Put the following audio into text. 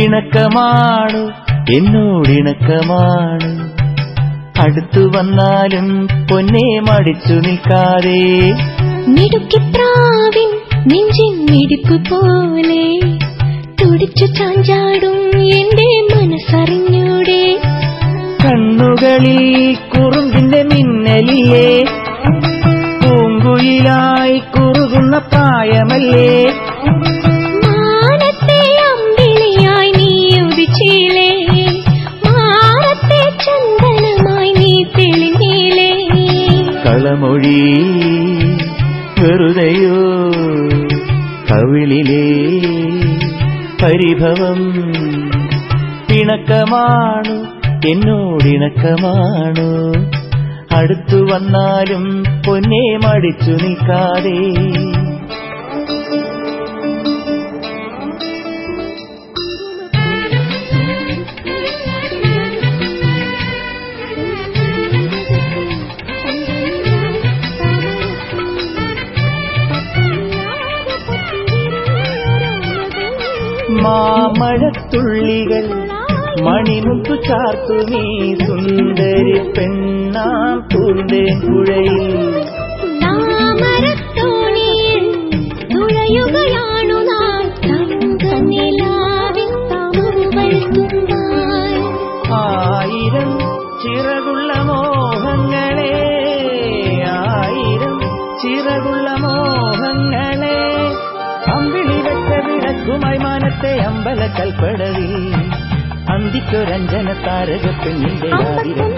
പിണക്കമാണ് എന്നോടിണക്കമാണ് അടുത്തു വന്നാലും പൊന്നെ മടിച്ചു നിൽക്കാതെ മിടുക്കിപ്രാവിൻ നെഞ്ചിൻ മിടിപ്പ് പോലെ തുടിച്ചു ചാഞ്ചാടും എന്റെ മനസ്സറിഞ്ഞൂടെ കണ്ണുകളിൽ കുറുമ്പിന്റെ മിന്നലില്ലേ പൂങ്കുയിലായി കുറുകുന്ന പ്രായമല്ലേ മാനത്തെ അമ്പിളിയായി നീ ഉദിച്ചില്ലേ മാനത്തെ ചന്ദനമായി നീ തെളിഞ്ഞില്ലേ കളമൊഴി വെറുതെയോ കവിളിലെ പരിഭവം പിണക്കമാണ് എന്നോടിണക്കമാണു അടുത്തു വന്നാലും പൊന്നെ മടിച്ചു നിൽക്കാതെ മാമഴത്തുള്ളികൾ മണിമുത്തു ചാർത്തുമീ സുന്ദരി പെണ്ണാം പൂന്തേൻ പുഴയിൽ താമരത്തോണിയിൽ തുഴയുകയാണു നാം തങ്കനിലാവിൻ തൂവൽത്തുമ്പാൽ ആയിരം ചിറകുള്ള മോഹങ്ങളെ ആയിരം ചിറകുള്ള മോഹങ്ങളെ അമ്പിളി വെച്ച വിളക്കുമായി മാനത്തെ അമ്പല കൽപ്പടവിൽ അന്തിക്കൊരഞ്ജന താരക പെണ്ണിന്റെ ആയിരം